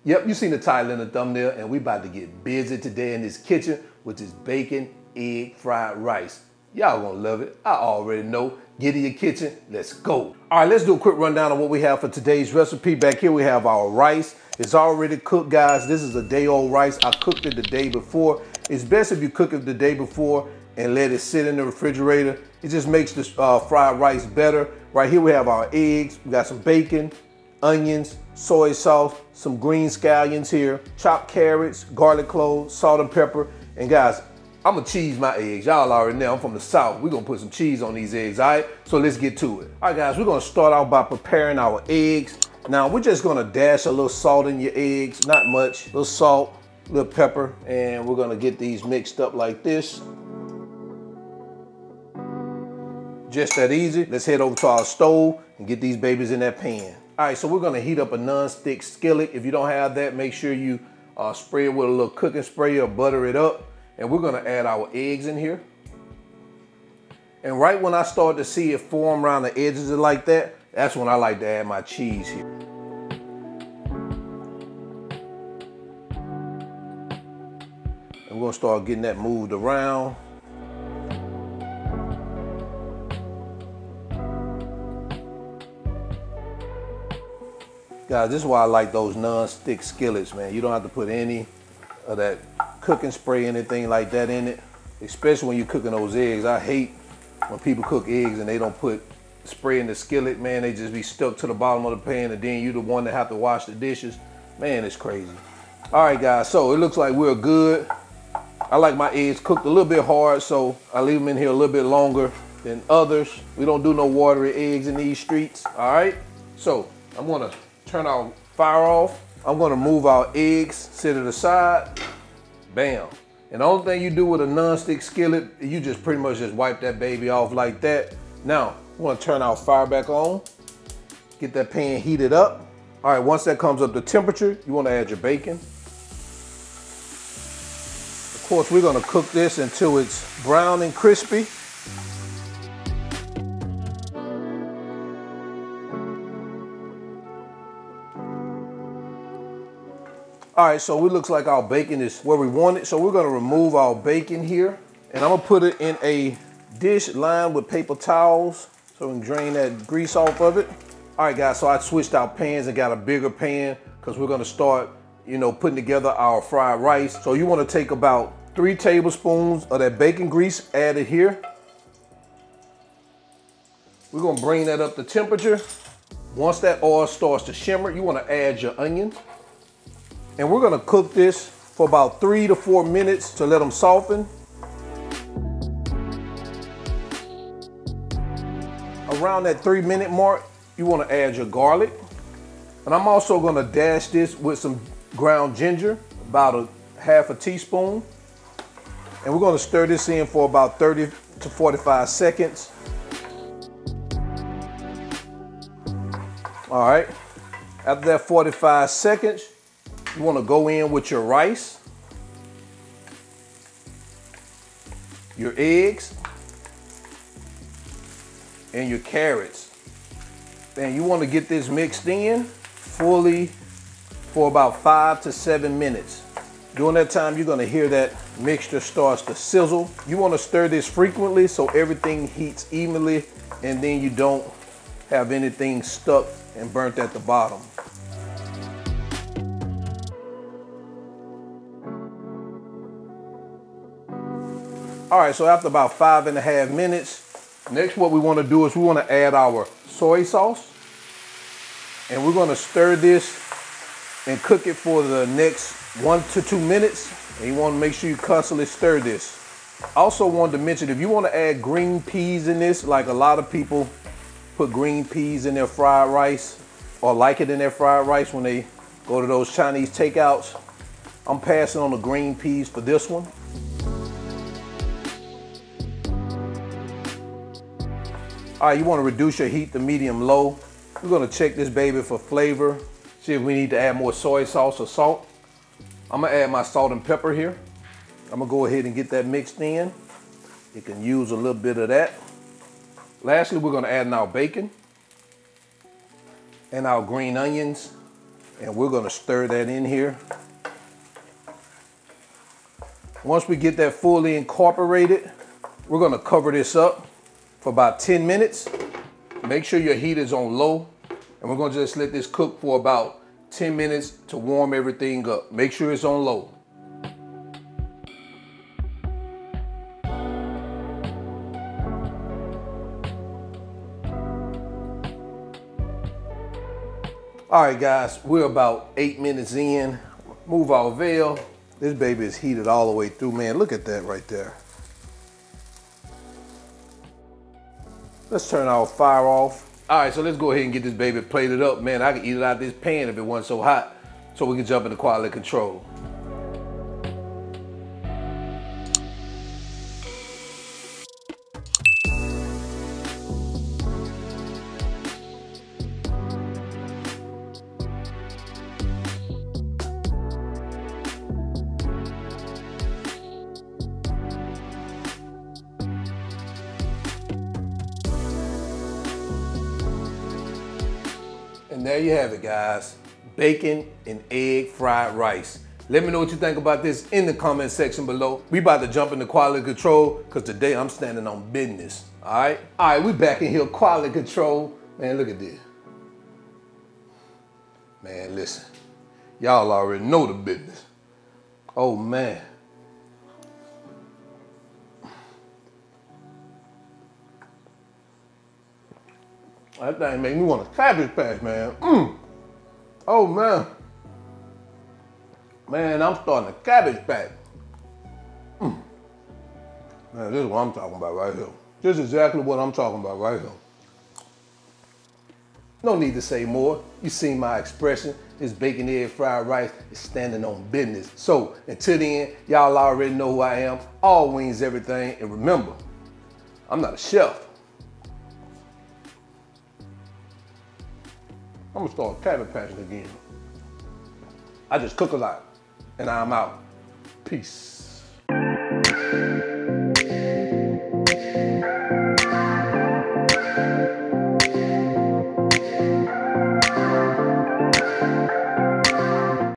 Yep, you seen the title in the thumbnail, and we about to get busy today in this kitchen with this bacon, egg, fried rice. Y'all gonna love it. I already know. Get in your kitchen, let's go. All right, let's do a quick rundown of what we have for today's recipe. Back here we have our rice. It's already cooked, guys. This is a day-old rice. I cooked it the day before. It's best if you cook it the day before and let it sit in the refrigerator. It just makes the fried rice better. Right here we have our eggs. We got some bacon, onions, soy sauce, some green scallions here, chopped carrots, garlic cloves, salt and pepper. And guys, I'm gonna cheese my eggs. Y'all already know I'm from the South. We're gonna put some cheese on these eggs, all right? So let's get to it. All right, guys, we're gonna start out by preparing our eggs. Now, we're just gonna dash a little salt in your eggs, not much. A little salt, a little pepper, and we're gonna get these mixed up like this. Just that easy. Let's head over to our stove and get these babies in that pan. All right, so we're gonna heat up a non-stick skillet. If you don't have that, make sure you spray it with a little cooking spray or butter it up. And we're gonna add our eggs in here. And right when I start to see it form around the edges like that, that's when I like to add my cheese here. And we're gonna start getting that moved around. Guys, this is why I like those non-stick skillets, man. You don't have to put any of that cooking spray, anything like that in it, especially when you're cooking those eggs. I hate when people cook eggs and they don't put spray in the skillet, man. They just be stuck to the bottom of the pan, and then you're the one that have to wash the dishes. Man, it's crazy. All right, guys, so it looks like we're good. I like my eggs cooked a little bit hard, so I leave them in here a little bit longer than others. We don't do no watery eggs in these streets, all right? So I'm gonna turn our fire off. I'm gonna move our eggs, set it aside, bam. And the only thing you do with a non-stick skillet, you just pretty much just wipe that baby off like that. Now, we're gonna turn our fire back on, get that pan heated up. All right, once that comes up to temperature, you wanna add your bacon. Of course, we're gonna cook this until it's brown and crispy. All right, so it looks like our bacon is where we want it. So we're gonna remove our bacon here, and I'm gonna put it in a dish lined with paper towels so we can drain that grease off of it. All right, guys, so I switched out pans and got a bigger pan because we're gonna start, putting together our fried rice. So you wanna take about 3 tablespoons of that bacon grease, add it here. We're gonna bring that up to temperature. Once that oil starts to shimmer, you wanna add your onion. And we're gonna cook this for about 3 to 4 minutes to let them soften. Around that 3-minute mark, you wanna add your garlic. And I'm also gonna dash this with some ground ginger, about a half a teaspoon. And we're gonna stir this in for about 30 to 45 seconds. All right, after that 45 seconds, you want to go in with your rice, your eggs, and your carrots. And you want to get this mixed in fully for about 5 to 7 minutes. During that time, you're going to hear that mixture starts to sizzle. You want to stir this frequently so everything heats evenly, and then you don't have anything stuck and burnt at the bottom. All right, so after about 5.5 minutes, next what we want to do is we want to add our soy sauce. And we're going to stir this and cook it for the next 1 to 2 minutes. And you want to make sure you constantly stir this. I also wanted to mention, if you want to add green peas in this, like a lot of people put green peas in their fried rice or like it in their fried rice when they go to those Chinese takeouts, I'm passing on the green peas for this one. All right, you want to reduce your heat to medium-low. We're going to check this baby for flavor, see if we need to add more soy sauce or salt. I'm going to add my salt and pepper here. I'm going to go ahead and get that mixed in. You can use a little bit of that. Lastly, we're going to add in our bacon and our green onions And we're gonna stir that in here. Once we get that fully incorporated, we're gonna cover this up for about 10 minutes. Make sure your heat is on low, and we're gonna just let this cook for about 10 minutes to warm everything up. Make sure it's on low. All right, guys, we're about 8 minutes in. Move our veil. This baby is heated all the way through, man. Look at that right there. Let's turn our fire off. All right, so let's go ahead and get this baby plated up, man. I can eat it out of this pan if it wasn't so hot, so we can jump into quality control. And there you have it, guys. Bacon and egg fried rice. Let me know what you think about this in the comment section below. We about to jump into quality control because today I'm standing on business, all right? All right, we back in here, quality control. Man, look at this. Man, listen, y'all already know the business. Oh, man. That thing made me want a Cabbage Patch, man. Oh, man. Man, I'm starting a Cabbage Patch. Man, this is what I'm talking about right here. This is exactly what I'm talking about right here. No need to say more. You seen my expression. This bacon egg fried rice is standing on business. So, until the end, y'all already know who I am. All wings, everything. And remember, I'm not a chef. I'm gonna start Cabbage Patching again. I just cook a lot, and I'm out. Peace.